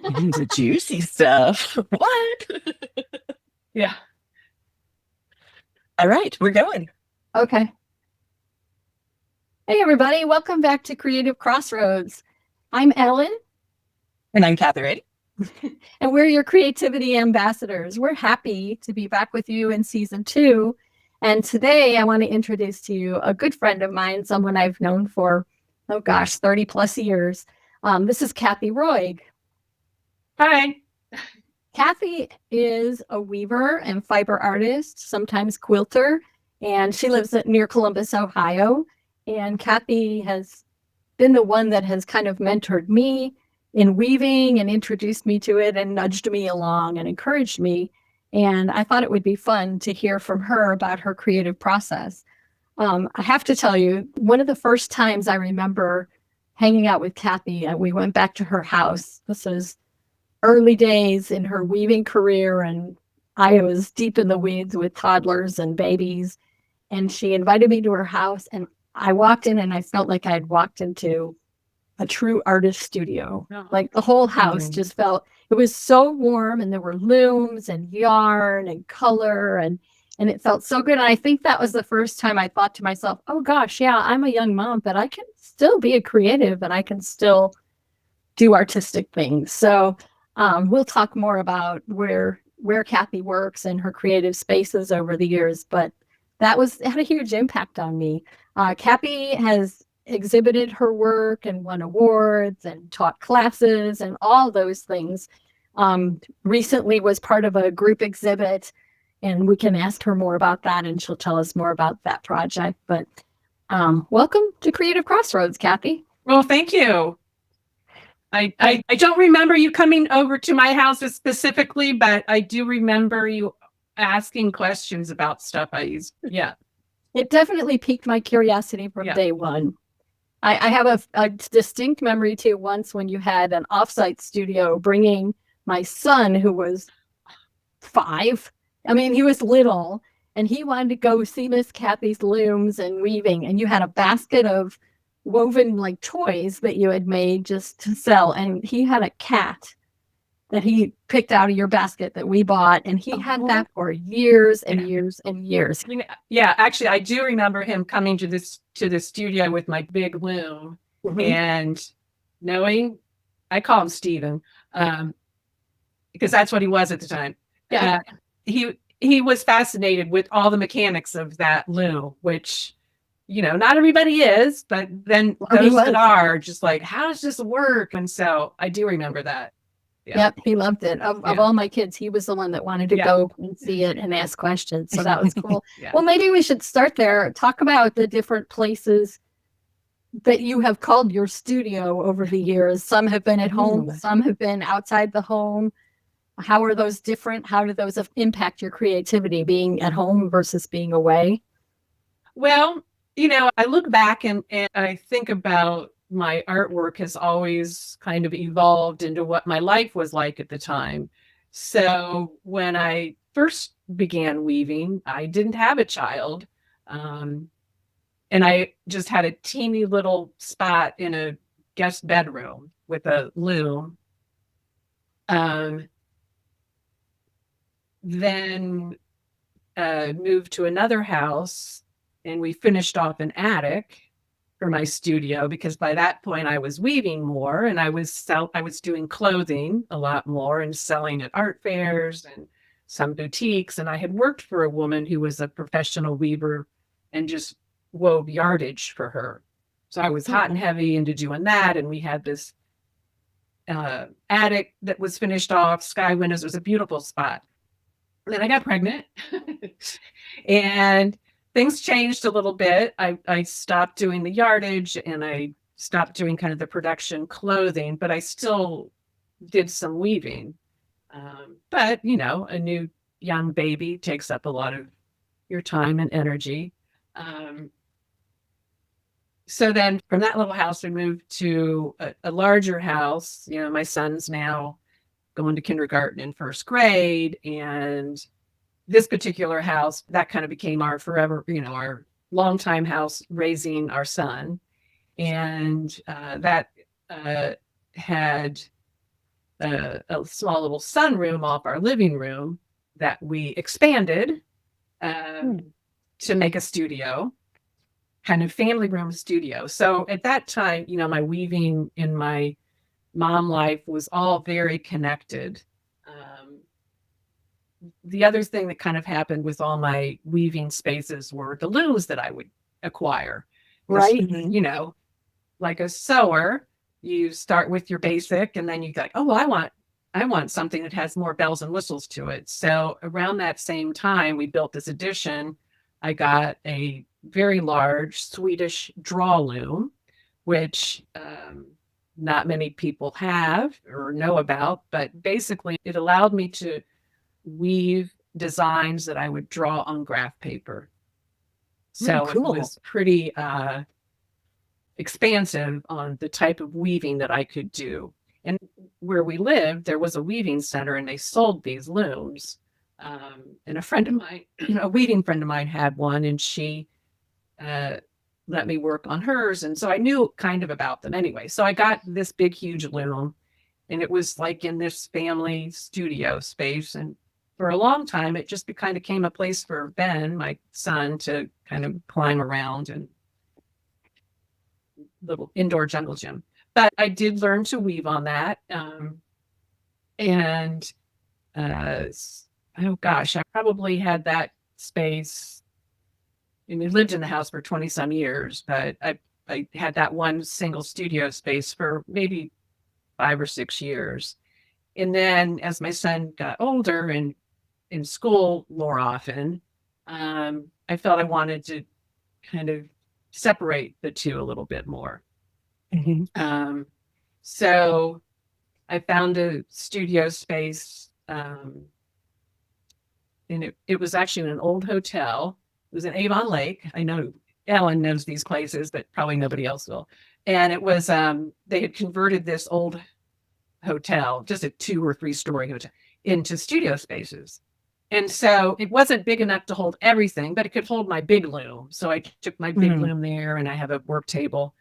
The juicy stuff. What? Yeah. All right, we're going. Okay. Hey, everybody. Welcome back to Creative Crossroads. I'm Ellen, And I'm Kathy Roig. and we're your creativity ambassadors. We're happy to be back with you in season 2. And today I want to introduce to you a good friend of mine, someone I've known for, 30 plus years. This is Kathy Roig. Hi. Kathy is a weaver and fiber artist, sometimes quilter, and she lives near Columbus, Ohio. And Kathy has been the one that has kind of mentored me in weaving and introduced me to it and nudged me along and encouraged me. And I thought it would be fun to hear from her about her creative process. I have to tell you, one of the first times I remember hanging out with Kathy, we went back to her house. This was early days in her weaving career, and I was deep in the weeds with toddlers and babies. And she invited me to her house, and I walked in and I felt like I'd walked into a true artist studio. Oh. Like the whole house just felt, it was so warm, and there were looms and yarn and color, and it felt so good. And I think that was the first time I thought to myself, oh gosh, yeah, I'm a young mom, but I can still be a creative and I can still do artistic things. So we'll talk more about where Kathy works and her creative spaces over the years, but that had a huge impact on me. Kathy has exhibited her work and won awards and taught classes and all those things. Recently was part of a group exhibit, and we can ask her more about that, and she'll tell us more about that project. But welcome to Creative Crossroads, Kathy. Well, thank you. I don't remember you coming over to my house specifically, but I do remember you asking questions about stuff I used. Yeah. It definitely piqued my curiosity from day one. I have a distinct memory too, once when you had an offsite studio bringing my son, who was 5. I mean, he was little, and he wanted to go see Miss Kathy's looms and weaving, and you had a basket of woven like toys that you had made just to sell, and he had a cat that he picked out of your basket that we bought, and he had that for years and years and years. Yeah, actually, I do remember him coming to the studio with my big loom, and knowing, I call him Steven, because that's what he was at the time. Yeah. He was fascinated with all the mechanics of that loom, which, not everybody is, but then those that are just like, how does this work? And so I do remember that. Yeah. Yep, he loved it. Of all my kids, he was the one that wanted to go and see it and ask questions. So that was cool. Well, maybe we should start there. Talk about the different places that you have called your studio over the years. Some have been at home, some have been outside the home. How are those different? How do those impact your creativity, being at home versus being away? Well, I look back and I think about my artwork has always kind of evolved into what my life was like at the time. So when I first began weaving, I didn't have a child. And I just had a teeny little spot in a guest bedroom with a loom. Then moved to another house, and we finished off an attic for my studio, because by that point I was weaving more, and I was doing clothing a lot more and selling at art fairs and some boutiques. And I had worked for a woman who was a professional weaver and just wove yardage for her. So I was hot and heavy into doing that. And we had this attic that was finished off, sky windows. It was a beautiful spot. Then I got pregnant and things changed a little bit. I stopped doing the yardage, and I stopped doing kind of the production clothing, but I still did some weaving. But, a new young baby takes up a lot of your time and energy. So then from that little house, we moved to a larger house. My son's now going to kindergarten and first grade. And this particular house, that kind of became our forever, our longtime house raising our son. And that had a small little sunroom off our living room that we expanded to make a studio, kind of family room studio. So at that time, my weaving in my mom life was all very connected. The other thing that kind of happened with all my weaving spaces were the looms that I would acquire. Right. Like a sewer, you start with your basic and then you go, oh, well, I want something that has more bells and whistles to it. So around that same time, we built this addition. I got a very large Swedish draw loom, which not many people have or know about, but basically it allowed me to weave designs that I would draw on graph paper. So cool. It was pretty expansive on the type of weaving that I could do. And where we lived, there was a weaving center and they sold these looms. And a friend of mine, a weaving friend of mine had one, and she let me work on hers. And so I knew kind of about them anyway. So I got this big, huge loom, and it was like in this family studio space. And for a long time, it just kind of became a place for Ben, my son, to kind of climb around, and little indoor jungle gym. But I did learn to weave on that. Oh gosh, I probably had that space. And we lived in the house for 20 some years, but I had that one single studio space for maybe 5 or 6 years. And then as my son got older and in school more often, I felt I wanted to kind of separate the two a little bit more. So I found a studio space, and it was actually in an old hotel. It was in Avon Lake. I know Ellen knows these places, but probably nobody else will. And it was, they had converted this old hotel, just a 2 or 3 story hotel, into studio spaces. And so it wasn't big enough to hold everything, but it could hold my big loom. So I took my big loom there, and I have a work table.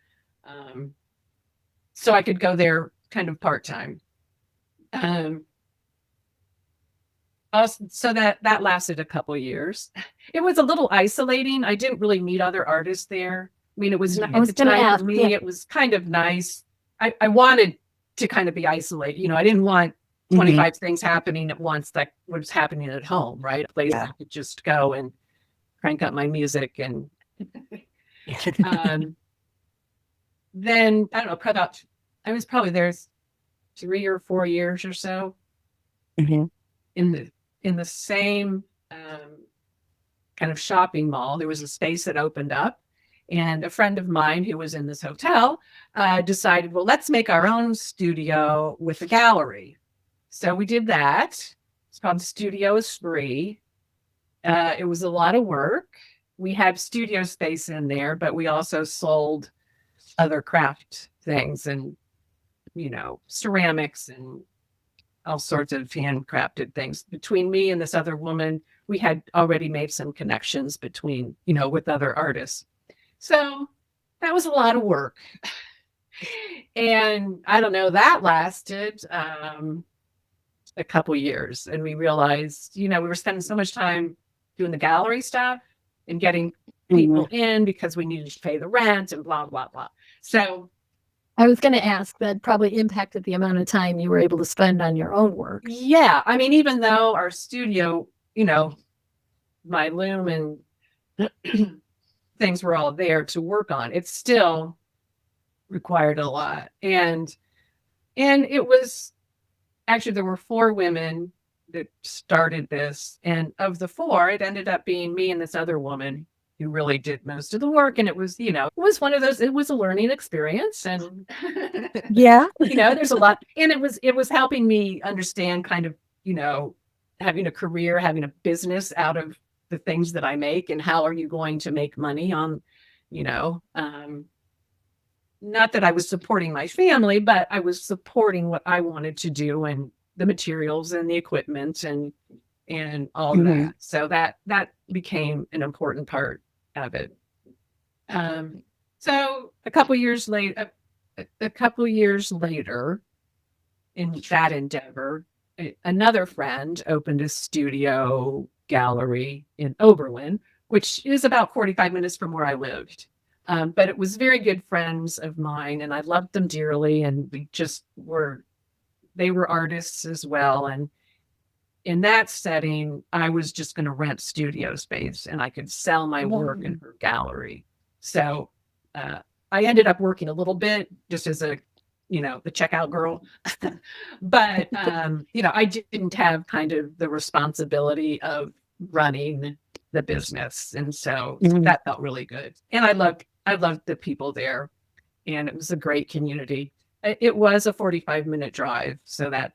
So I could go there kind of part-time. So that lasted a couple of years. It was a little isolating. I didn't really meet other artists there. I mean, it was not, at the time for me, it was kind of nice. I wanted to kind of be isolated. I didn't want 25 things happening at once that was happening at home, right? A place I could just go and crank up my music. And then, I don't know, I was probably there 3 or 4 years or so in the same kind of shopping mall. There was a space that opened up, and a friend of mine who was in this hotel decided, well, let's make our own studio with a gallery. So we did that. It's called Studio is Free. It was a lot of work. We had studio space in there, but we also sold other craft things and, ceramics and all sorts of handcrafted things. Between me and this other woman, we had already made some connections between, with other artists. So that was a lot of work. And I don't know, that lasted a couple years. And we realized, we were spending so much time doing the gallery stuff and getting people in because we needed to pay the rent and blah, blah, blah. So I was going to ask, that probably impacted the amount of time you were able to spend on your own work. Yeah. I mean, even though our studio, my loom and things were all there to work on, it still required a lot. And it was actually, there were 4 women that started this. And of the 4, it ended up being me and this other woman who really did most of the work. And it was, it was one of those, it was a learning experience. And yeah, there's a lot. And it was helping me understand kind of, having a career, having a business out of the things that I make, and how are you going to make money on, not that I was supporting my family, but I was supporting what I wanted to do, and the materials and the equipment and all of that. So that became an important part of it. So a couple years later, in that endeavor, another friend opened a studio gallery in Oberlin, which is about 45 minutes from where I lived. But it was very good friends of mine, and I loved them dearly. And they were artists as well. And in that setting, I was just going to rent studio space and I could sell my work in her gallery. So I ended up working a little bit just as the checkout girl. But, I didn't have kind of the responsibility of running the business. And so that felt really good. And I loved the people there, and it was a great community. It was a 45-minute drive. So that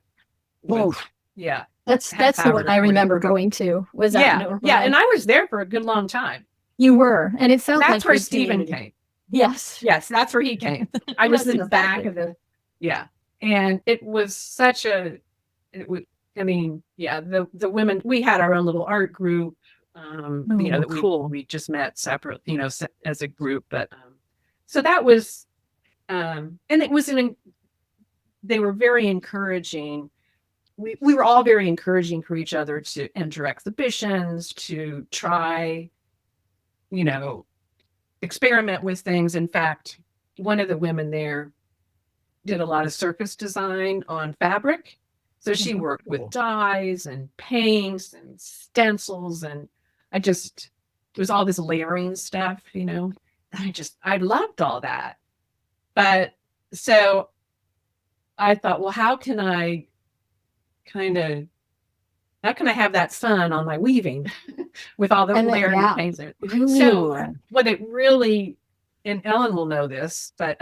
was, yeah. That's the one I remember going to. Was that yeah, and I was there for a good long time. You were, and it sounds that's like where Stephen came. Yes, that's where he came. I was in the back of and it was such a. It was, the women. We had our own little art group. That we just met separate, as a group. But so that was, and it was they were very encouraging. We were all very encouraging for each other to enter exhibitions, to try, experiment with things. In fact, one of the women there did a lot of surface design on fabric. So she worked with dyes and paints and stencils. And it was all this layering stuff, I loved all that. But so I thought, well, how can I have that fun on my weaving with all the layering and paints? So what it really, and Ellen will know this, but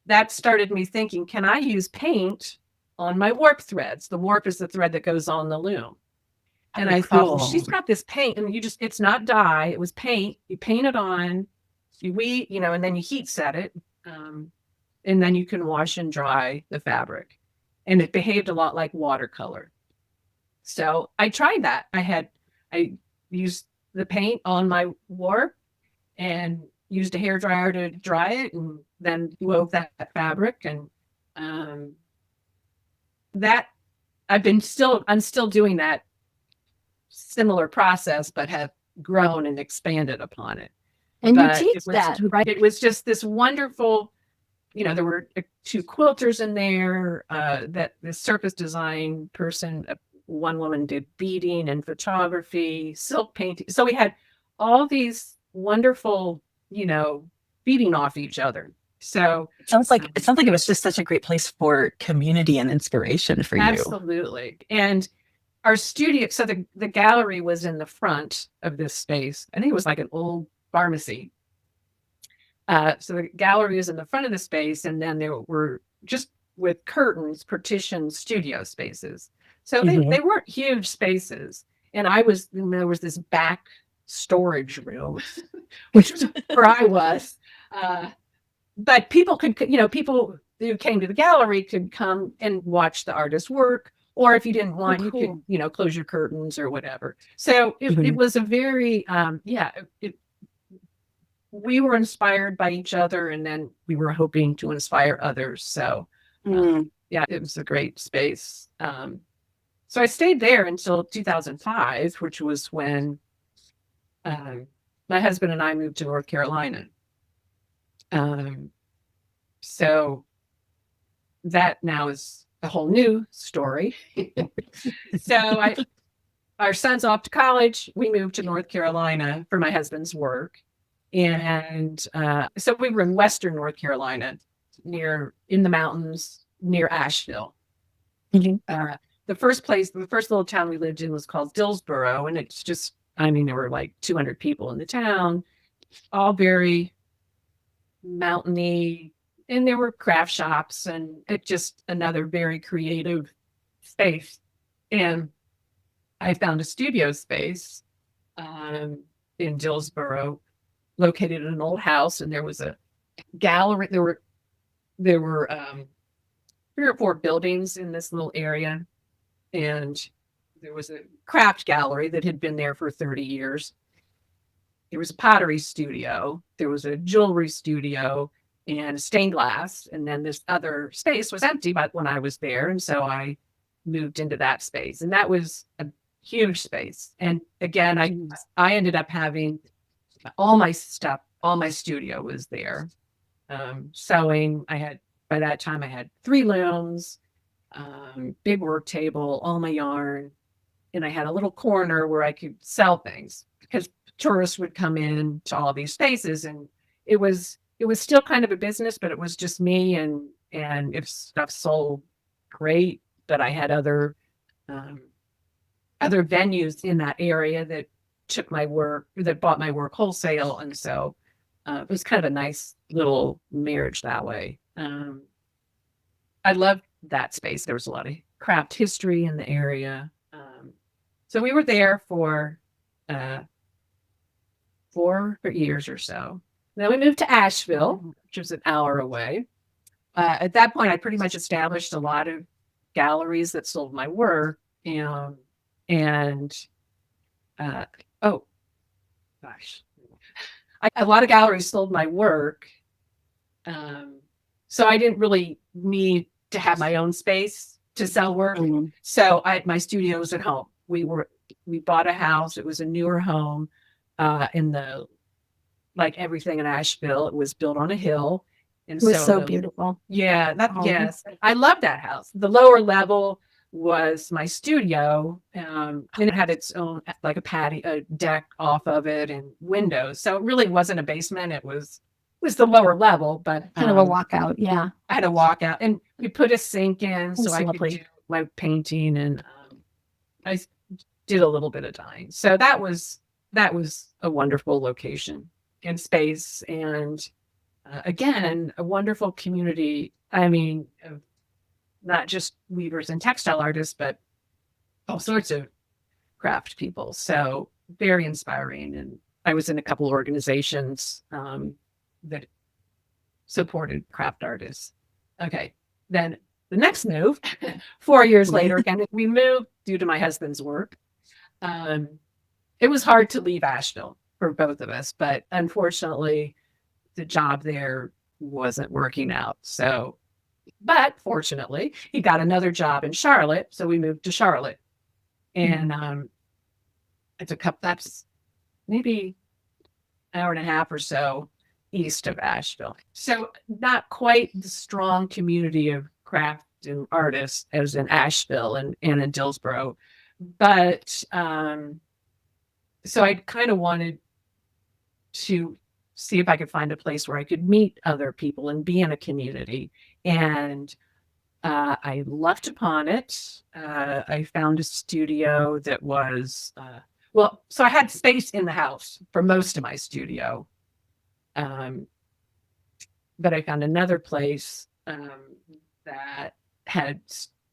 that started me thinking, can I use paint on my warp threads? The warp is the thread that goes on the loom. And I thought, well, she's got this paint, and it's not dye, it was paint. You paint it on, and then you heat set it, and then you can wash and dry the fabric. And it behaved a lot like watercolor. So I tried that. I used the paint on my warp and used a hairdryer to dry it, and then wove that fabric. And I'm still doing that similar process, but have grown and expanded upon it. And you teach that, right? It was just this wonderful. There were 2 quilters in there, that the surface design person, one woman did beading and photography, silk painting. So we had all these wonderful, feeding off each other. So it sounds like it was just such a great place for community and inspiration for you. Absolutely. And our studio, so the gallery was in the front of this space. I think it was like an old pharmacy. So the gallery was in the front of the space, and then there were, just with curtains, partitioned studio spaces. So they weren't huge spaces. And there was this back storage room, which was where I was. But people people who came to the gallery could come and watch the artist's work. Or if you didn't want, you could, close your curtains or whatever. So it was a very, we were inspired by each other, and then we were hoping to inspire others. So, it was a great space. So I stayed there until 2005, which was when my husband and I moved to North Carolina. So that now is a whole new story. So our son's off to college. We moved to North Carolina for my husband's work. And so we were in Western North Carolina, in the mountains near Asheville. The first little town we lived in was called Dillsboro. And it's just, there were like 200 people in the town, all very mountainy. And there were craft shops, and it just another very creative space. And I found a studio space in Dillsboro, located in an old house, and there was a gallery. There were 3 or 4 buildings in this little area, and there was a craft gallery that had been there for 30 years. There was a pottery studio. There was a jewelry studio. and stained glass. And then this other space was empty, but when I was there, and so I moved into that space, and that was a huge space. And again, I ended up having all my stuff, all my studio was there. Sewing. By that time I had 3 looms, big work table, all my yarn, and I had a little corner where I could sell things because tourists would come in to all these spaces, and it was still kind of a business, but it was just me, and if stuff sold, great. But I had other venues in that area that took my work, that bought my work wholesale, and so it was kind of a nice little marriage that way. I loved that space. There was a lot of craft history in the area. So we were there for 4 years or so. Then we moved to Asheville, which was an hour away. At that point, I pretty much established a lot of galleries that sold my work. Oh gosh, a lot of galleries sold my work. So I didn't really need to have my own space to sell work. So my studio was at home. We bought a house. It was a newer home, like everything in Asheville, it was built on a hill. And It was so beautiful. Yeah, yes. I love that house. The lower level was my studio, and it had its own, like, a patio, a deck off of it, and windows. So it really wasn't a basement. It was the lower level, but Kind of a walkout. Yeah. I had a walkout, and we put a sink in so That's I could lovely. do my painting, and I did a little bit of dyeing. So that was a wonderful location and space, and again, a wonderful community. I mean, of not just weavers and textile artists, but all sorts of craft people. So very inspiring. And I was in a couple of organizations that supported craft artists. Okay. Then the next move, 4 years later, again, we moved due to my husband's work. It was hard to leave Asheville for both of us, but unfortunately, the job there wasn't working out. So, but fortunately, he got another job in Charlotte, so we moved to Charlotte. And that's maybe an hour and a half or so east of Asheville. So not quite the strong community of craft and artists as in Asheville and in Dillsboro. But so I kind of wanted to see if I could find a place where I could meet other people and be in a community. And I lucked upon it. I found a studio that was, so I had space in the house for most of my studio. But I found another place that had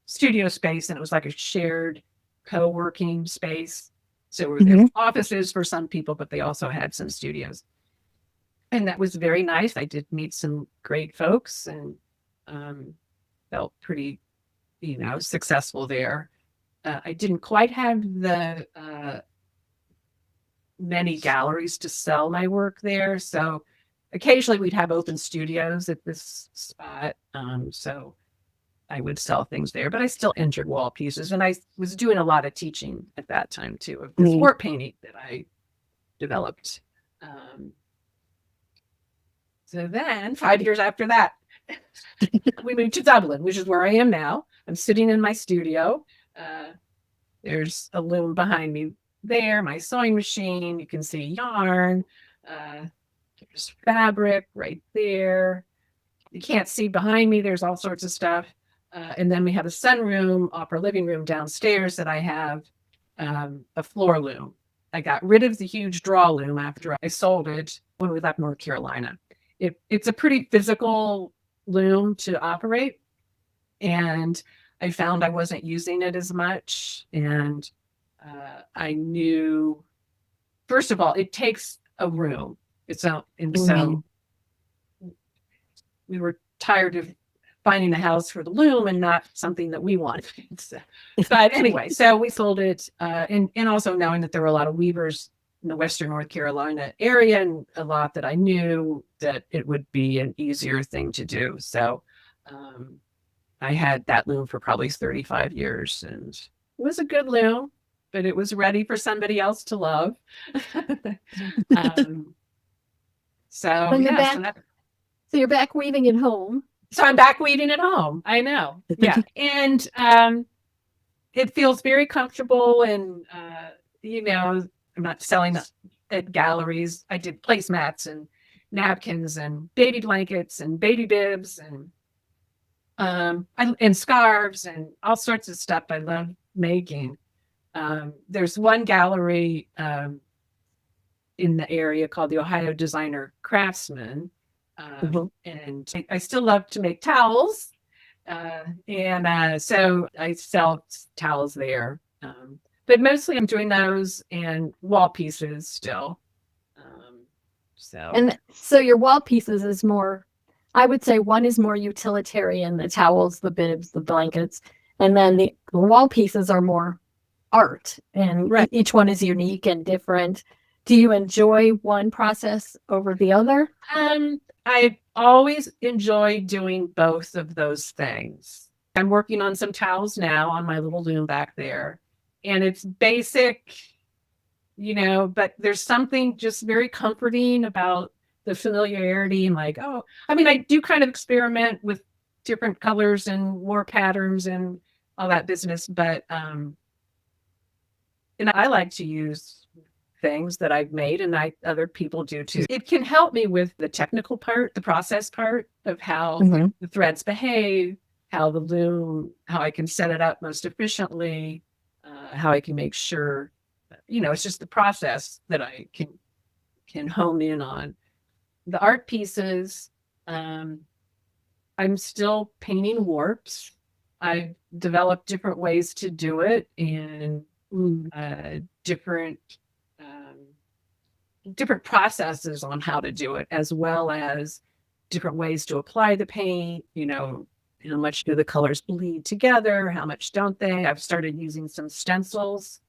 studio space, and it was like a shared co-working space. So there were offices for some people, but they also had some studios. And that was very nice. I did meet some great folks, and felt pretty, successful there. I didn't quite have the many galleries to sell my work there. So occasionally we'd have open studios at this spot. So I would sell things there, but I still entered wall pieces. And I was doing a lot of teaching at that time too, of this sport painting that I developed. So then 5 years after that, we moved to Dublin, which is where I am now. I'm sitting in my studio. There's a loom behind me there, my sewing machine. You can see yarn. There's fabric right there. You can't see behind me. There's all sorts of stuff. And then we have a sunroom off our living room downstairs that I have a floor loom. I got rid of the huge draw loom after I sold it when we left North Carolina. It's a pretty physical loom to operate, and I found I wasn't using it as much. And I knew, first of all, it takes a room. So we were tired of finding a house for the loom and not something that we wanted. But anyway, so we sold it, and also knowing that there were a lot of weavers in the Western North Carolina area, and a lot that I knew that it would be an easier thing to do. So I had that loom for probably 35 years, and it was a good loom, but it was ready for somebody else to love. So When you're yeah, back, so you're back weaving at home. so I'm back weaving at home. I know. Yeah. And it feels very comfortable. And, I'm not selling at galleries. I did placemats and napkins and baby blankets and baby bibs and and scarves and all sorts of stuff I love making. There's one gallery in the area called the Ohio Designer Craftsman. And I still love to make towels. So I sell towels there. But mostly I'm doing those and wall pieces still. And so your wall pieces is more, I would say one is more utilitarian, the towels, the bibs, the blankets, and then the wall pieces are more art, and Right. each one is unique and different. Do you enjoy one process over the other? I always enjoy doing both of those things. I'm working on some towels now on my little loom back there, and it's basic, but there's something just very comforting about the familiarity and like, oh, I mean, I do kind of experiment with different colors and war patterns and all that business, but and I like to use things that I've made and other people do too. It can help me with the technical part, the process part of how the threads behave, how the loom, how I can set it up most efficiently, how I can make sure, it's just the process that I can hone in on. The art pieces, I'm still painting warps. I've developed different ways to do it and different processes on how to do it, as well as different ways to apply the paint. How much do the colors bleed together? How much don't they? I've started using some stencils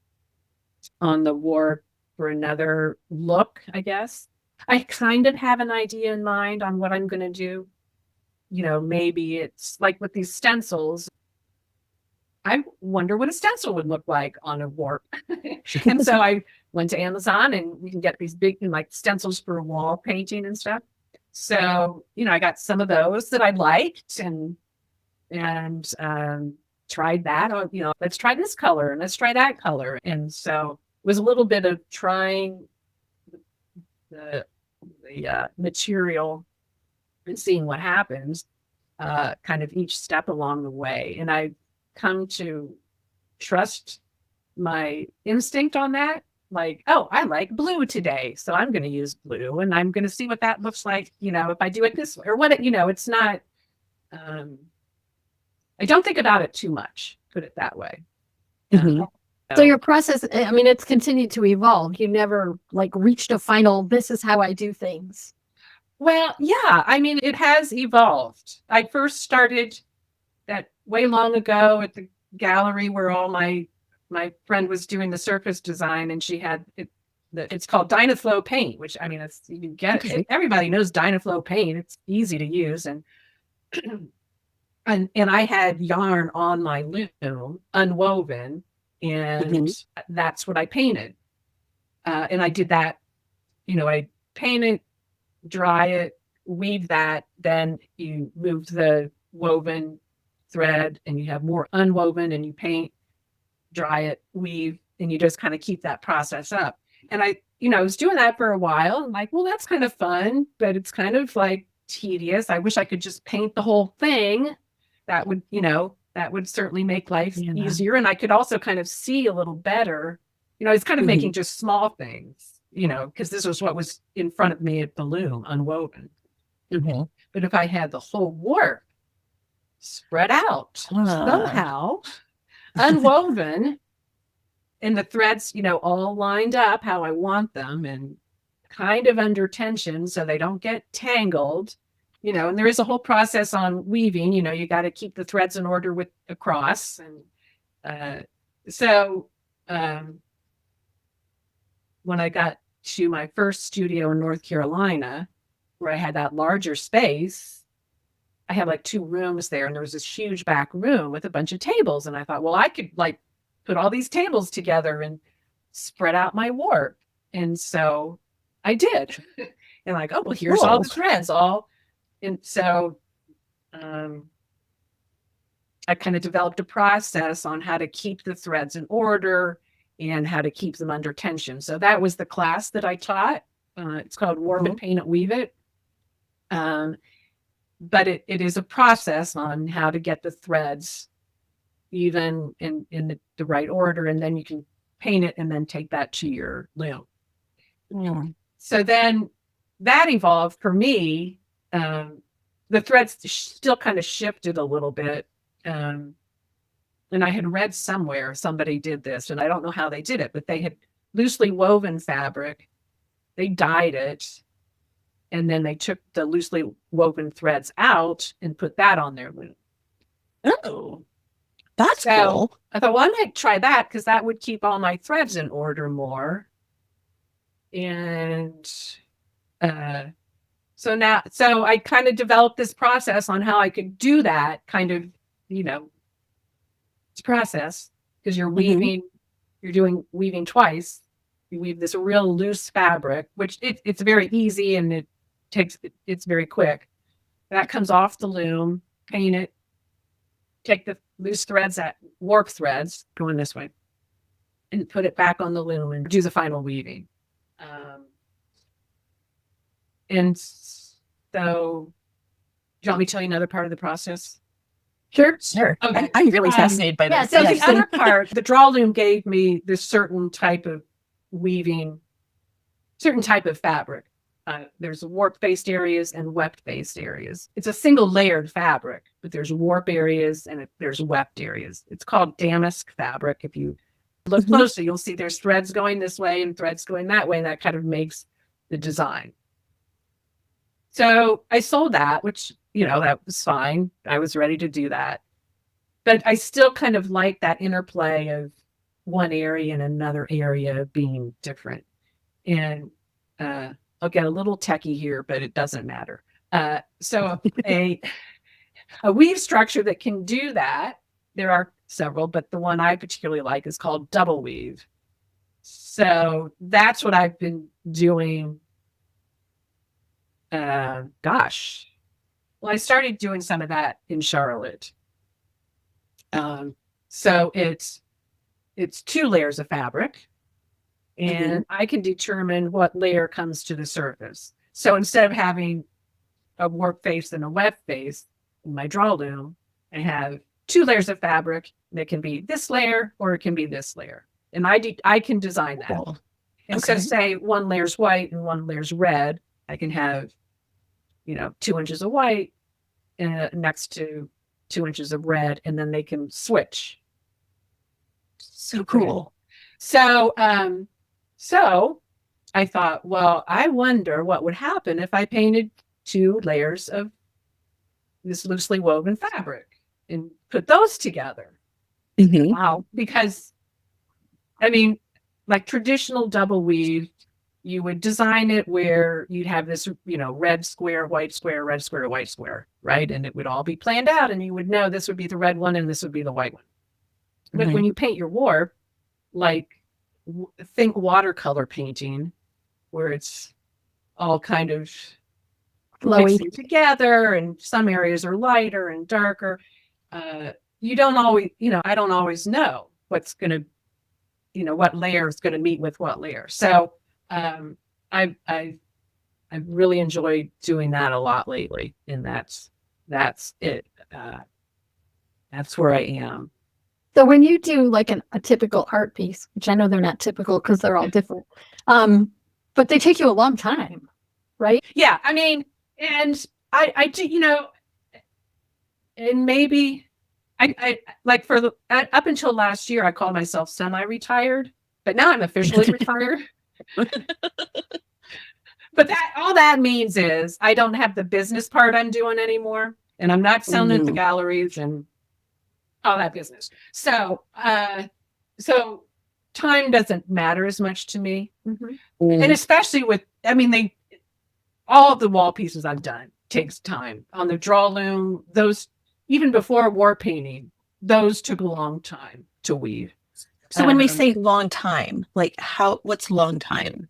on the warp for another look, I guess. I kind of have an idea in mind on what I'm going to do. Maybe it's like with these stencils. I wonder what a stencil would look like on a warp. And so I went to Amazon, and you can get these big like stencils for wall painting and stuff. So, I got some of those that I liked and tried that. Oh, let's try this color and let's try that color. And so it was a little bit of trying the material and seeing what happens, kind of each step along the way. And I come to trust my instinct on that. Like, oh, I like blue today, so I'm going to use blue, and I'm going to see what that looks like, if I do it this way or what, it's not, I don't think about it too much, put it that way. So your process, I mean, it's continued to evolve. You never like reached a final, this is how I do things. Well, yeah, I mean, it has evolved. I first started that way long ago at the gallery where all my friend was doing the surface design, and she had it's called Dynaflow paint, which, I mean, you can get it. Everybody knows Dynaflow paint. It's easy to use. And I had yarn on my loom, unwoven, and that's what I painted. And I did that, I paint it, dry it, weave that, then you move the woven thread and you have more unwoven, and you paint, dry it, weave, and you just kind of keep that process up. And I was doing that for a while. I'm like, well, that's kind of fun, but it's kind of like tedious. I wish I could just paint the whole thing. That would, that would certainly make life easier. And I could also kind of see a little better. It's kind of making just small things, because this was what was in front of me at the loom, unwoven. But if I had the whole warp spread out somehow, unwoven, and the threads, all lined up how I want them and kind of under tension so they don't get tangled, and there is a whole process on weaving. You got to keep the threads in order with across. And when I got to my first studio in North Carolina, where I had that larger space, I had like 2 rooms there, and there was this huge back room with a bunch of tables. And I thought, well, I could like put all these tables together and spread out my warp. And so I did. And like, oh, well, here's all the threads all. And so I kind of developed a process on how to keep the threads in order and how to keep them under tension. So that was the class that I taught. It's called Warp It, Paint It, Weave It. But it is a process on how to get the threads even in the right order, and then you can paint it and then take that to your loom. So then that evolved for me. The threads still kind of shifted a little bit. And I had read somewhere somebody did this, and I don't know how they did it, but they had loosely woven fabric, they dyed it, and then they took the loosely woven threads out and put that on their loom. Oh, that's cool. I thought, well, I might try that because that would keep all my threads in order more. And so I kind of developed this process on how I could do that kind of, it's process, because you're weaving, you're doing weaving twice. You weave this real loose fabric, which it's very easy, and it's very quick. That comes off the loom, paint it, take the loose threads, warp threads going this way, and put it back on the loom and do the final weaving. And so, do you want me to tell you another part of the process? Sure. Okay. I'm really fascinated by this. So the other part, the draw loom gave me this certain type of weaving, certain type of fabric. There's warp-based areas and wept-based areas. It's a single layered fabric, but there's warp areas and there's wept areas. It's called damask fabric. If you look closely, you'll see there's threads going this way and threads going that way, and that kind of makes the design. So I sold that, which, that was fine. I was ready to do that. But I still kind of like that interplay of one area and another area being different. And I'll get a little techie here, but it doesn't matter. So a weave structure that can do that, there are several, but the one I particularly like is called double weave. So that's what I've been doing. Well, I started doing some of that in Charlotte. So it's 2 layers of fabric, and I can determine what layer comes to the surface. So instead of having a warp face and a web face in my draw loom, I have 2 layers of fabric that can be this layer or it can be this layer. And I can design that. Cool. And so say 1 layer's white and 1 layer's red, I can have, 2 inches of white next to 2 inches of red, and then they can switch. So cool. So I thought, well, I wonder what would happen if I painted 2 layers of this loosely woven fabric and put those together. Wow. Because, like traditional double weave, you would design it where you'd have this, red square, white square, red square, white square, right? And it would all be planned out, and you would know this would be the red one and this would be the white one. But when you paint your warp, like think watercolor painting, where it's all kind of mixing together, and some areas are lighter and darker. You don't always, I don't always know what's going to, what layer is going to meet with what layer. So I've really enjoyed doing that a lot lately, and that's it. That's where I am. So when you do like a typical art piece, which I know they're not typical because they're all different, but they take you a long time, right? Yeah, and I do, and maybe I like up until last year, I called myself semi-retired, but now I'm officially retired. But all that means is I don't have the business part I'm doing anymore, and I'm not selling at the galleries and all that business. So time doesn't matter as much to me. Mhm. And especially with, I mean, all of the wall pieces I've done takes time. On the draw loom, those, even before war painting, those took a long time to weave. So when we say long time, like what's long time?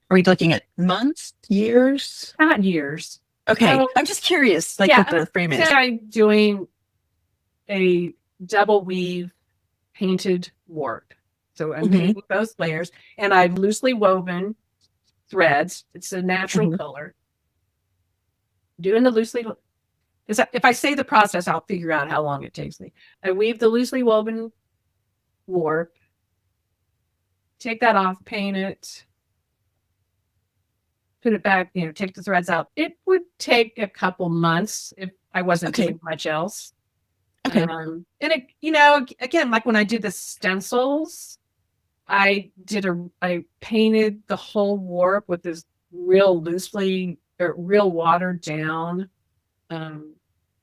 Are we looking at months, years? Not years. Okay. So, I'm just curious, like what the frame is. I'm doing a double weave painted warp. So I'm painting both layers, and I've loosely woven threads. It's a natural color. Doing the loosely, if I say the process, I'll figure out how long it takes me. I weave the loosely woven warp, take that off, paint it, put it back, take the threads out. It would take a couple months if I wasn't doing much else. Okay. And again, like when I did the stencils, I painted the whole warp with this real watered down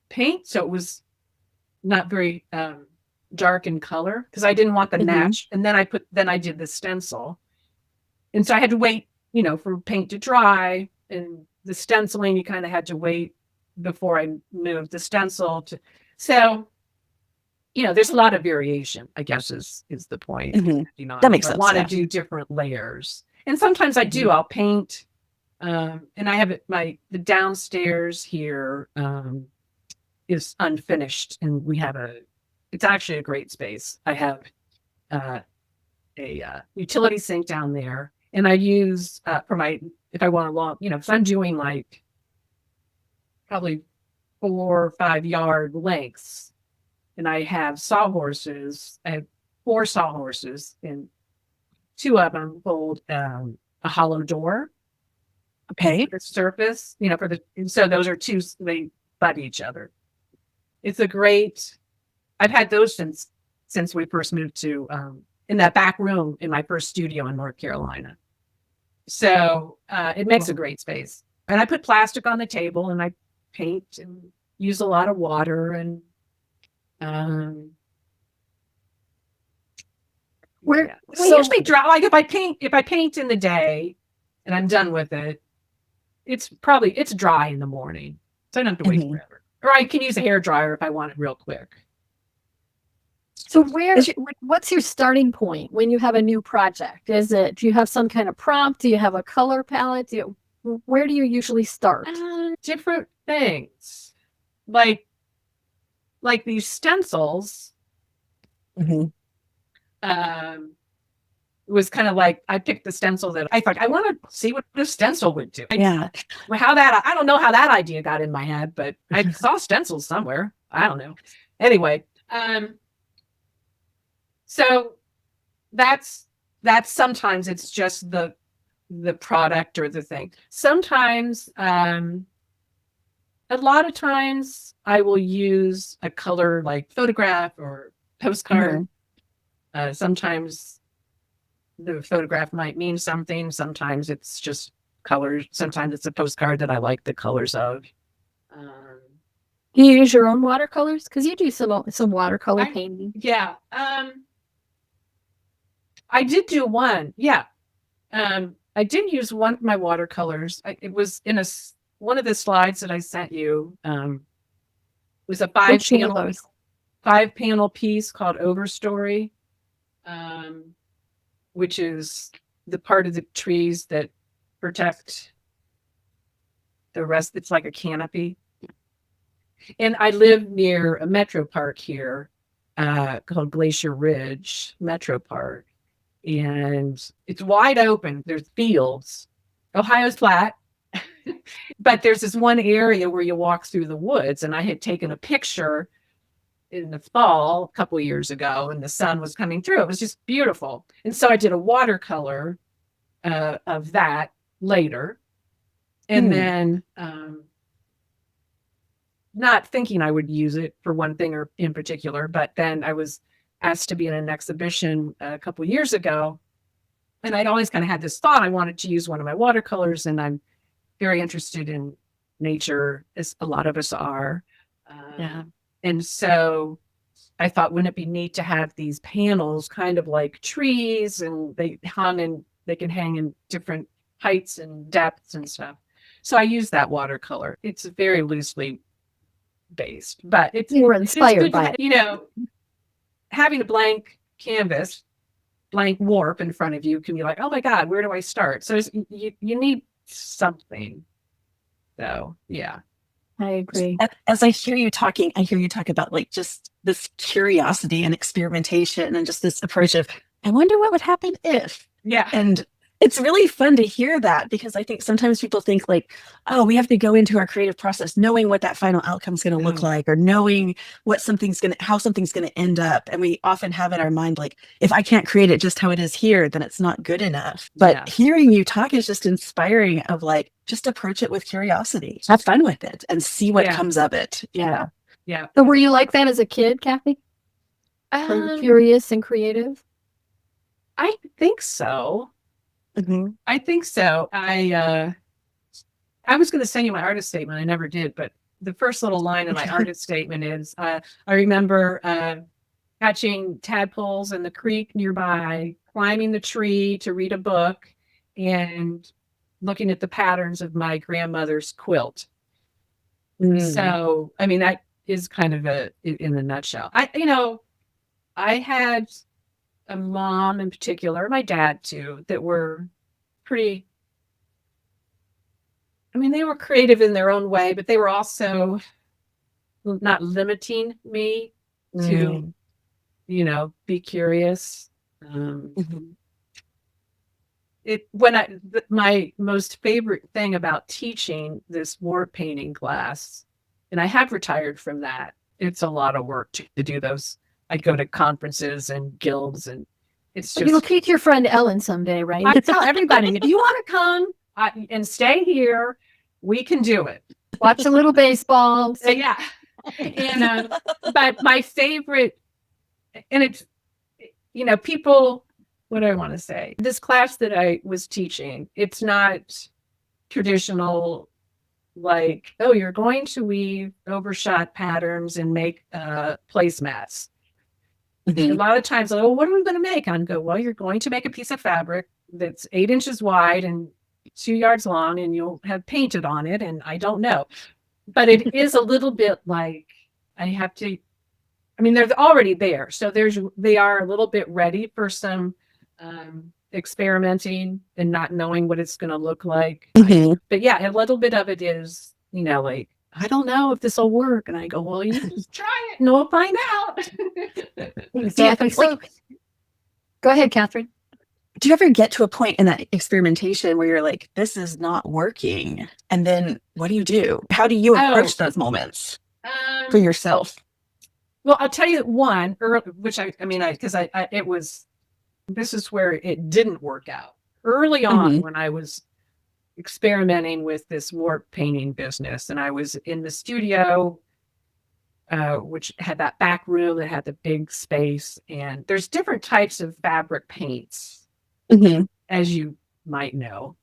paint. So it was not very dark in color because I didn't want the match. And then I did the stencil. And so I had to wait, for paint to dry, and the stenciling, you kind of had to wait before I moved the stencil to, so, there's a lot of variation, I guess is the point. That makes sense. I want to do different layers. And sometimes I do, I'll paint, and I have the downstairs here is unfinished, and it's actually a great space. I have a utility sink down there, and I use if I want a long, because I'm doing like probably 4 or 5 yard lengths, and I have sawhorses. I have 4 sawhorses, and 2 of them hold a hollow door. Okay. For the surface, and so those are 2, they butt each other. It's I've had those since we first moved to, in that back room in my first studio in North Carolina. So it makes a great space. And I put plastic on the table, and I paint and use a lot of water, and usually dry. Like if I paint in the day and I'm done with it, it's dry in the morning. So I don't have to wait forever. Or I can use a hair dryer if I want it real quick. So what's your starting point when you have a new project? Do you have some kind of prompt? Do you have a color palette? Where do you usually start? Different things. Like these stencils. It was kind of like I picked the stencil that I thought I want to see what this stencil would do. I don't know how that idea got in my head, but I saw stencils somewhere. I don't know. Anyway, so that's sometimes it's just the product or the thing. Sometimes, a lot of times I will use a color like photograph or postcard. Sometimes the photograph might mean something. Sometimes it's just colors. Sometimes it's a postcard that I like the colors of. Do you use your own watercolors? Because you do some watercolor painting. Yeah. I did do one. Yeah. I did use one of my watercolors. It was in one of the slides that I sent you. Was a 5-panel piece called Overstory, which is the part of the trees that protect the rest. It's like a canopy. And I live near a metro park here called Glacier Ridge Metro Park. And it's wide open. There's fields. Ohio's flat. But there's this one area where you walk through the woods. And I had taken a picture in the fall a couple of years ago, and the sun was coming through. It was just beautiful. And so I did a watercolor of that later. And then not thinking I would use it for one thing or in particular, but then I was asked to be in an exhibition a couple of years ago. And I'd always kind of had this thought I wanted to use one of my watercolors, and I'm very interested in nature, as a lot of us are. And so I thought, wouldn't it be neat to have these panels kind of like trees, and they can hang in different heights and depths and stuff. So I used that watercolor. It's very loosely based, but You were it's inspired good by to, it. you know, having a blank canvas, blank warp in front of you can be like, oh my God, where do I start? So you need something. So yeah. I agree. As I hear you talking, I hear you talk about like just this curiosity and experimentation and just this approach of, I wonder what would happen if. Yeah. And it's really fun to hear that, because I think sometimes people think like, oh, we have to go into our creative process knowing what that final outcome is going to look like, or knowing how something's going to end up. And we often have in our mind, like, if I can't create it just how it is here, then it's not good enough. But hearing you talk is just inspiring, of like, just approach it with curiosity, have fun with it, and see what comes of it. Yeah. Yeah. So were you like that as a kid, Kathy? Were you curious and creative? I think so. Mhm. I think so. I was going to send you my artist statement. I never did, but the first little line in my artist statement is, I remember catching tadpoles in the creek nearby, climbing the tree to read a book, and looking at the patterns of my grandmother's quilt. So, I mean, that is kind of in a nutshell. I had a mom in particular, my dad too, that were pretty, I mean, they were creative in their own way, but they were also not limiting me to, be curious. My most favorite thing about teaching this war painting class, and I have retired from that. It's a lot of work to do those. I go to conferences and guilds, and it's just. You'll teach your friend Ellen someday, right? I tell everybody, if you want to come and stay here, we can do it. Watch a little baseball. Yeah. And but my favorite, and it's, people, what do I want to say? This class that I was teaching, it's not traditional, like, oh, you're going to weave overshot patterns and make placemats. A lot of times, oh, what are we going to make? I'm go, well, you're going to make a piece of fabric that's 8 inches wide and 2 yards long, and you'll have painted on it. And I don't know, but it is a little bit like they're already there. So they are a little bit ready for some experimenting and not knowing what it's going to look like. But yeah, a little bit of it is, like, I don't know if this will work. And I go, well, you just try it and we'll find out. Exactly. So, go ahead, Catherine. Do you ever get to a point in that experimentation where you're like, this is not working? And then what do you do? How do you approach those moments for yourself? Well, I'll tell you one, which this is where it didn't work out. Early on, when I was experimenting with this warp painting business, and I was in the studio, which had that back room that had the big space, and there's different types of fabric paints, as you might know.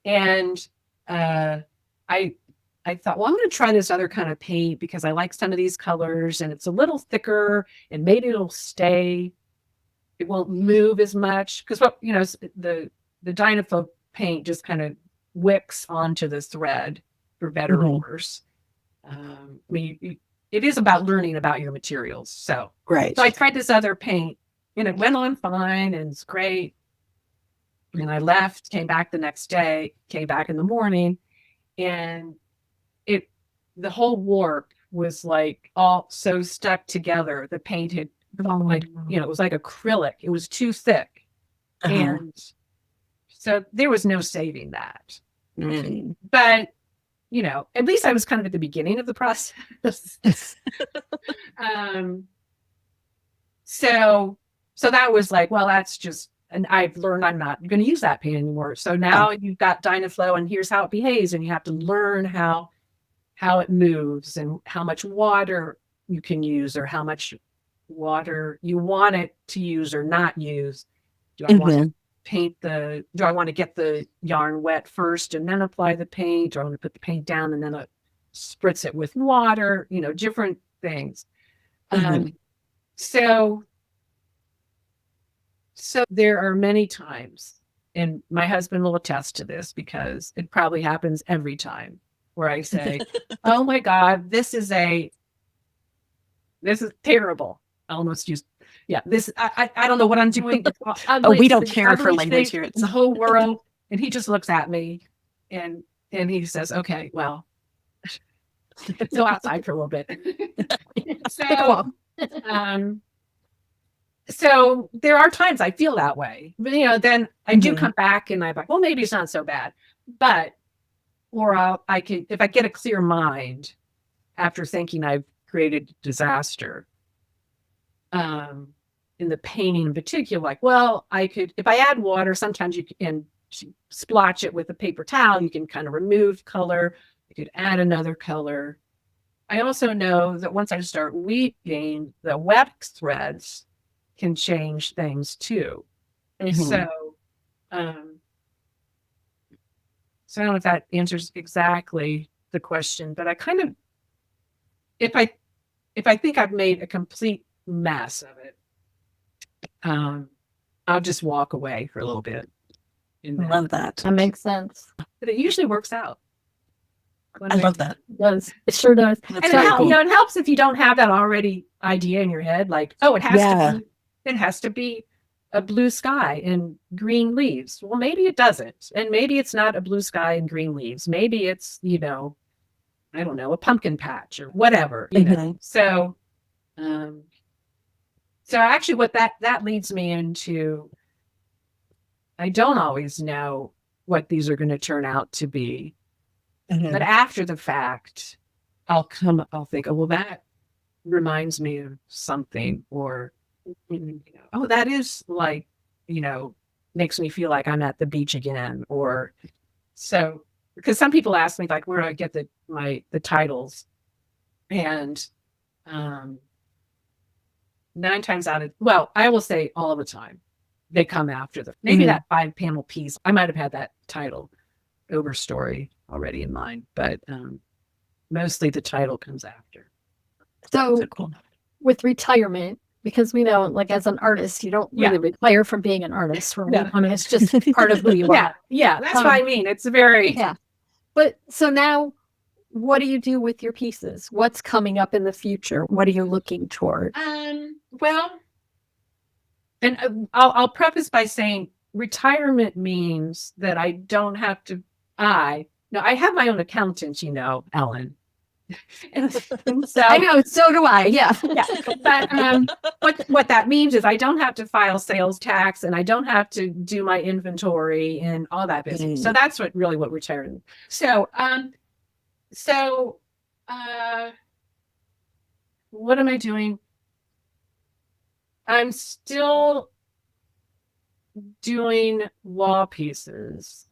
And I thought, well, I'm going to try this other kind of paint because I like some of these colors, and it's a little thicker, and maybe it'll stay. It won't move as much because the Dynaflow paint just kind of wicks onto the thread, for better or worse. It is about learning about your materials. So I tried this other paint, and it went on fine, and it's great. And I left, came back the next day, came back in the morning, and the whole warp was like all so stuck together. The paint had gone like, it was like acrylic. It was too thick. And so there was no saving that. But, at least I was kind of at the beginning of the process. So that was like, well, that's just, and I've learned I'm not going to use that paint anymore. So now you've got Dynaflow, and here's how it behaves, and you have to learn how it moves and how much water you can use, or how much water you want it to use or not use. Do I want to do I want to get the yarn wet first and then apply the paint, or I want to put the paint down and then spritz it with water, different things. Um, so there are many times, and my husband will attest to this because it probably happens every time, where I say, "Oh my God, this is terrible." I almost used, yeah, I don't know what I'm doing. It's Oh, we it's don't the care for ugliest language thing here. in the whole world. And he just looks at me and he says, "Okay, well," go outside for a little bit. Take a walk. Um, so there are times I feel that way, but then I do come back and I'm like, well, maybe it's not so bad, but, or I can, if I get a clear mind after thinking I've created disaster, in the painting in particular, like, well, I could, if I add water, sometimes you can splotch it with a paper towel, you can kind of remove color, you could add another color. I also know that once I start weaving, the wax threads can change things too. So, um, so I don't know if that answers exactly the question, but I kind of, if I think I've made a complete mess of it, I'll just walk away for a little bit. Love that. That makes sense. But it usually works out. I love that. It does. It sure does. That's And very cool. it helps if you don't have that already idea in your head, like, oh, it has to be a blue sky and green leaves. Well, maybe it doesn't. And maybe it's not a blue sky and green leaves. Maybe it's, I don't know, a pumpkin patch or whatever, So, so actually what that leads me into, I don't always know what these are going to turn out to be. But after the fact, I'll think, oh, well, that reminds me of something, or, oh, that is like, makes me feel like I'm at the beach again. Or so, because some people ask me, like, where do I get the titles? And 9 times out of, well, I will say all the time, they come after maybe that 5-panel piece. I might have had that title over story already in mind, but mostly the title comes after. So Cool. with retirement, because we know, like, as an artist, you don't really retire from being an artist. Right? No. I mean, it's just part of who you are. Yeah, that's what I mean. It's very But so now, what do you do with your pieces? What's coming up in the future? What are you looking toward? Well, and I'll preface by saying retirement means that I don't have to. I have my own accountant, Ellen. And so I know, so do I. Yeah. But what that means is I don't have to file sales tax, and I don't have to do my inventory and all that business. So that's what retirement. So what am I doing? I'm still doing wall pieces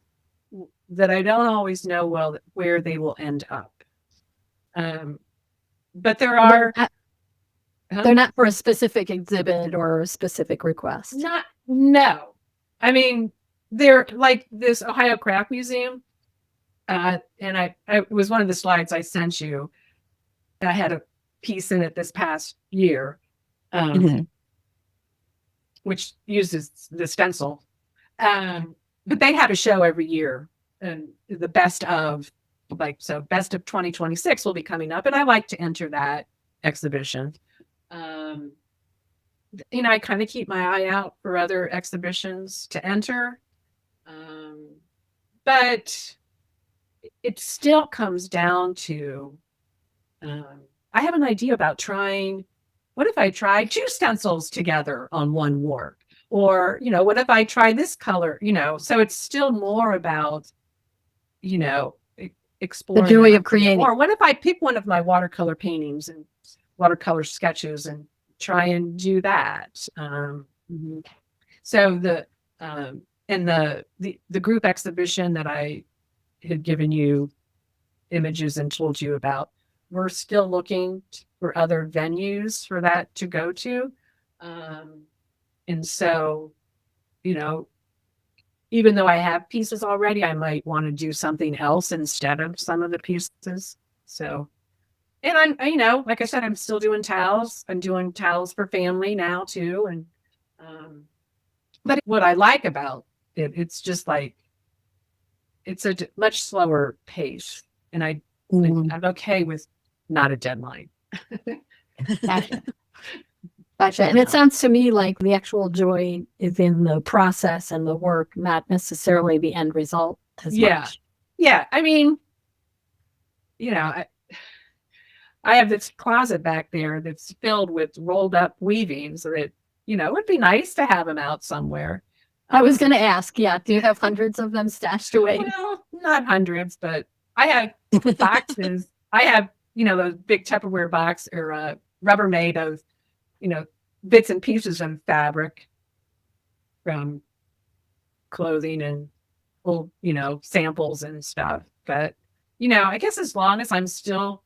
that I don't always know where they will end up. But there are, they're not for a specific exhibit or a specific request. No. I mean, they're like this Ohio Craft Museum. And it was one of the slides I sent you. I had a piece in it this past year, which uses the stencil. But they have a show every year, and the best of 2026 will be coming up, and I like to enter that exhibition. I kind of keep my eye out for other exhibitions to enter, but it still comes down to, I have an idea about trying. What if I try 2 stencils together on one work? Or, what if I try this color? So it's still more about, exploring the joy of creating. Or what if I pick one of my watercolor paintings and watercolor sketches and try and do that? So the group exhibition that I had given you images and told you about, we're still looking for other venues for that to go to. And so, even though I have pieces already, I might want to do something else instead of some of the pieces. So And like I said, I'm still doing towels. I'm doing towels for family now too. And, but what I like about it, it's just like, it's a much slower pace. And I'm okay with not a deadline. Gotcha. Gotcha. And it sounds to me like the actual joy is in the process and the work, not necessarily the end result as much. Yeah. I mean, I have this closet back there that's filled with rolled up weavings that, it would be nice to have them out somewhere. I was going to ask, do you have hundreds of them stashed away? Well, not hundreds, but I have boxes. I have, those big Tupperware box or Rubbermaid of, bits and pieces of fabric from clothing and old, samples and stuff. But, I guess as long as I'm still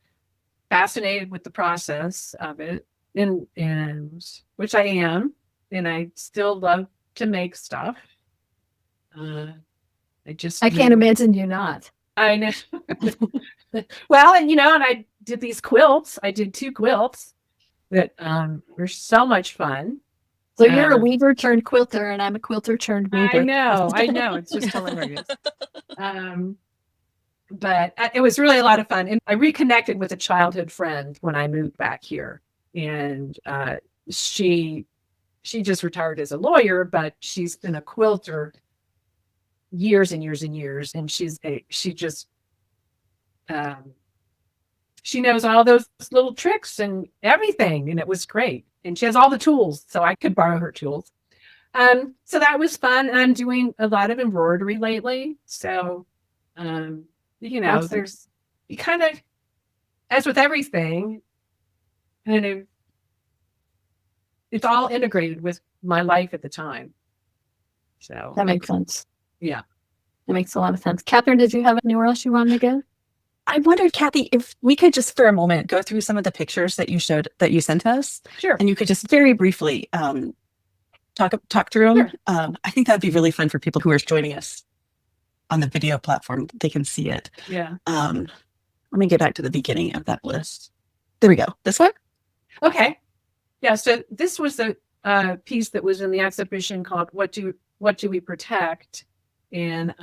fascinated with the process of it, and which I am, and I still love to make stuff. I can't imagine you not. I know. Well, and I did these quilts. I did 2 quilts that were so much fun. So you're a weaver turned quilter, and I'm a quilter turned weaver. I know. It's just hilarious. But it was really a lot of fun. And I reconnected with a childhood friend when I moved back here. And she just retired as a lawyer, but she's been a quilter years and years and years. And she knows all those little tricks and everything. And it was great. And she has all the tools, so I could borrow her tools. So that was fun. And I'm doing a lot of embroidery lately. So, awesome. There's kind of, as with everything, kind of, it's all integrated with my life at the time. So that makes sense. Yeah. That makes a lot of sense. Catherine, did you have anywhere else you wanted to go? I wondered, Kathy, if we could just for a moment go through some of the pictures that you sent us. Sure. And you could just very briefly talk through them. Sure. I think that'd be really fun for people who are joining us on the video platform. They can see it. Yeah. Let me get back to the beginning of that list. There we go. This one? Okay. Yeah. So this was the piece that was in the exhibition called What Do We Protect? And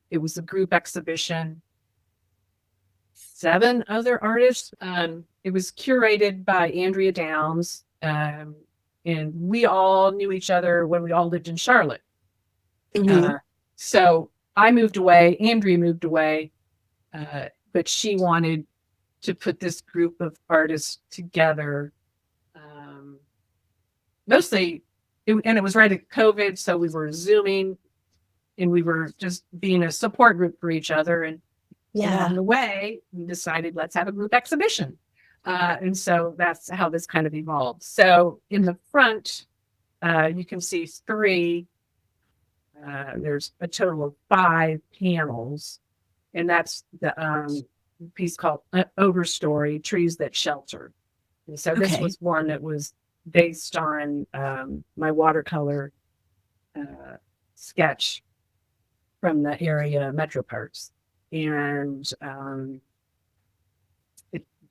it was a group exhibition. 7 other artists. It was curated by Andrea Downs. And we all knew each other when we all lived in Charlotte. Mm-hmm. So I moved away, Andrea moved away, but she wanted to put this group of artists together. Mostly, and it was right at COVID, so we were Zooming, and we were just being a support group for each other. And along the way, we decided, let's have a group exhibition. And so that's how this kind of evolved. So in the front, you can see 3. There's a total of 5 panels, and that's the piece called Overstory, Trees That Shelter. And so this was one that was based on my watercolor sketch from the area Metro Parks. And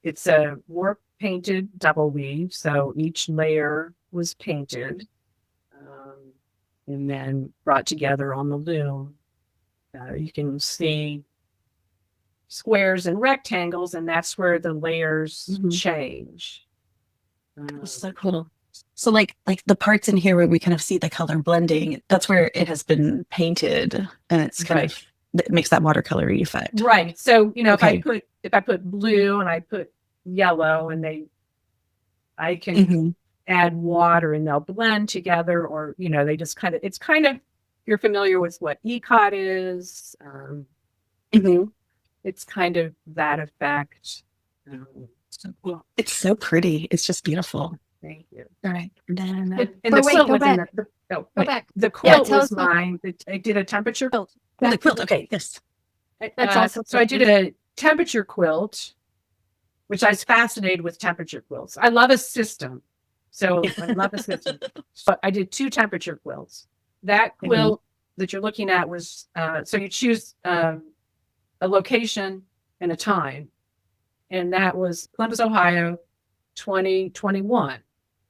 it's a warp painted double weave, so each layer was painted and then brought together on the loom. You can see squares and rectangles, and that's where the layers change. That's so cool. So like the parts in here where we kind of see the color blending, that's where it has been painted, and it's kind of, it makes that watercolory effect. Right. So, if I put blue and I put yellow, and I can add water and they'll blend together, or, they just it's kind of, you're familiar with what ECOT is. It's kind of that effect. So cool. It's so pretty. It's just beautiful. Thank you. All right. Then, go back. Go back. The quilt tell was us mine. I did a temperature quilt. the quilt. Okay. Yes. That's also so I did a temperature quilt, which I was fascinated with temperature quilts. I love a system. So I love a system. But I did 2 temperature quilts. That quilt that you're looking at was, so you choose a location and a time. and that was Columbus, Ohio, 2021.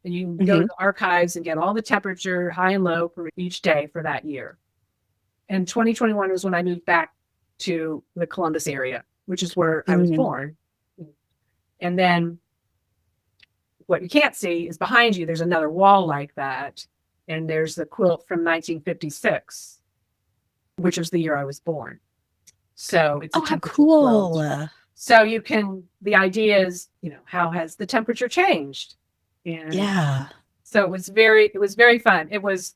And you can go to the archives and get all the temperature, high and low, for each day for that year. And 2021 was when I moved back to the Columbus area, which is where I was born. And then what you can't see is behind you, there's another wall like that. And there's the quilt from 1956, which was the year I was born. So it's Oh, how cool. quilt. So you can, the idea is, how has the temperature changed? And yeah. so it was very fun. It was,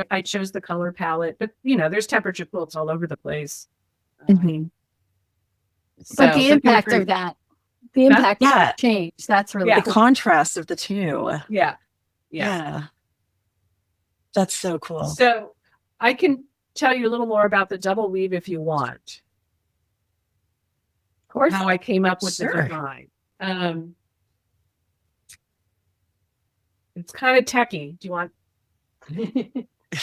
I chose the color palette, but there's temperature quilts all over the place. But the impact of that, the impact of change, that's really the contrast of the two. Yeah. That's so cool. So I can tell you a little more about the double weave if you want. Of course. How I came up with the design. It's kind of techy. Do you want?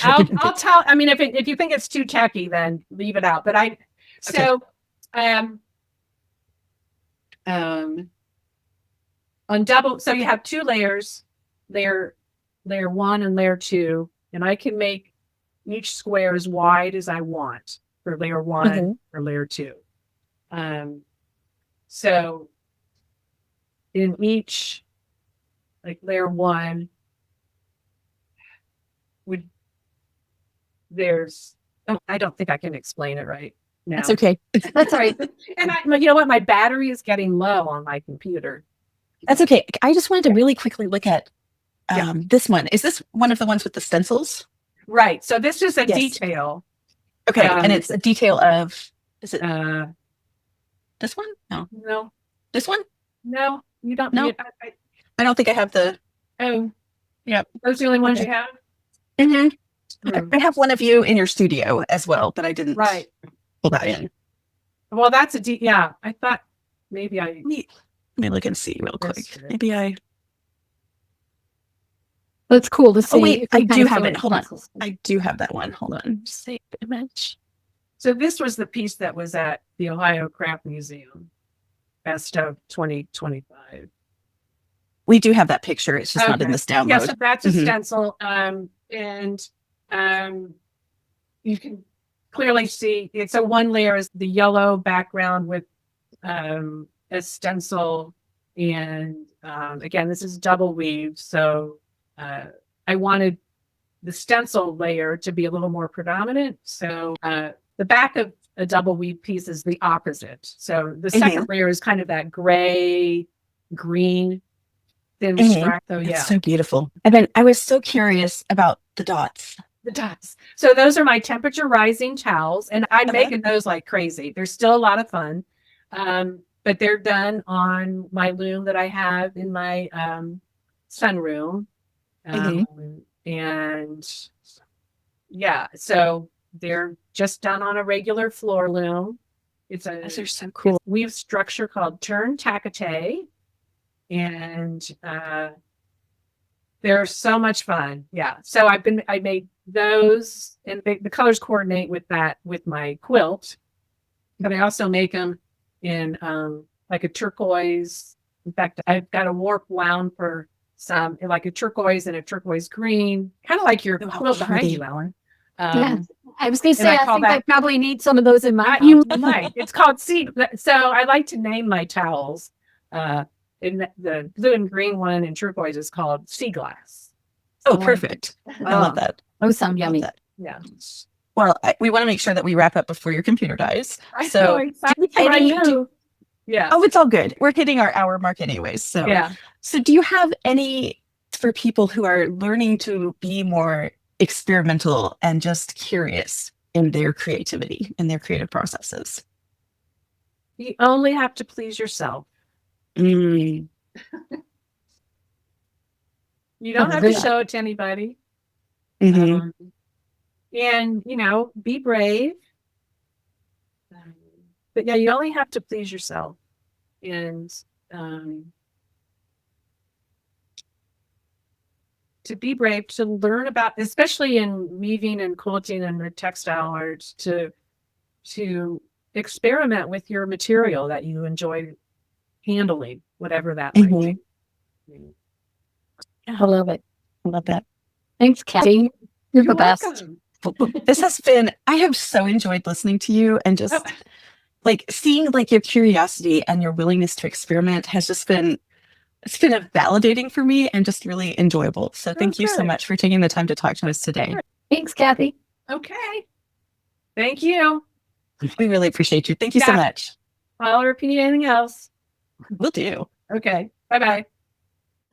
I'll tell. I mean, if you think it's too techy, then leave it out. But on double, so you have 2 layers, layer 1 and layer 2, and I can make each square as wide as I want for layer 1 or layer 2. So in each, like layer 1, I don't think I can explain it right now. That's okay. That's all right. And you know what? My battery is getting low on my computer. That's okay. I just wanted to really quickly look at this one. Is this one of the ones with the stencils? Right. So this is a detail. Okay. And it's a detail of, is it this one? No. This one? No, you don't. No. I don't think I have the. Oh. Yeah. Those are the only ones you have? I have one of you in your studio as well, but I didn't pull that in. Well, that's I thought maybe Let me look and see real quick. Maybe I. That's cool to see. Oh, wait, I do have it. Hold on. I do have that one. Hold on. Save image. So this was the piece that was at the Ohio Craft Museum, Best of 2025. We do have that picture. It's just not in this download. Yeah, so that's a stencil. And you can clearly see it's a 1 layer is the yellow background with a stencil. And again, this is double weave. So I wanted the stencil layer to be a little more predominant. So the back of a double weave piece is the opposite. So the second layer is kind of that gray, green, thin stripe. So It's so beautiful. And then I was so curious about the dots. The dots. So those are my temperature rising towels, and I'm making those like crazy. They're still a lot of fun. But they're done on my loom that I have in my sunroom. And so they're just done on a regular floor loom. Those are so cool. We have structure called turn tackete, and they're so much fun. Yeah. So I made those, and the colors coordinate with my quilt. But I also make them in like a turquoise. In fact, I've got a warp wound for some, like a turquoise and a turquoise green, kind of like your quilt behind you, Ellen. I was going to say, I think I probably need some of those in my You might. It's called sea. So I like to name my towels. In the blue and green one in turquoise is called sea glass. Oh, perfect. I love that. Oh, sound yummy. Yeah. Well, we want to make sure that we wrap up before your computer dies. So yeah. Oh, it's all good. We're hitting our hour mark anyways. So yeah. So do you have any for people who are learning to be more experimental and just curious in their creativity and their creative processes? You only have to please yourself. You don't have to show it to anybody. And be brave. But yeah, you only have to please yourself. And to be brave, to learn about, especially in weaving and quilting and the textile arts, to experiment with your material that you enjoy handling, whatever that might Mhm. be. I love it. I love that. Thanks, Kathy. You're the You're best. welcome. This has been, I have so enjoyed listening to you and just Oh, like seeing like your curiosity and your willingness to experiment has just been, it's been a validating for me and just really enjoyable. So thank you so good. much for taking the time to talk to us today. Thanks, Kathy. Okay. Thank you. We really appreciate you. Thank you so Yeah. much. Holler if you need anything else. Will do. Okay. Bye-bye.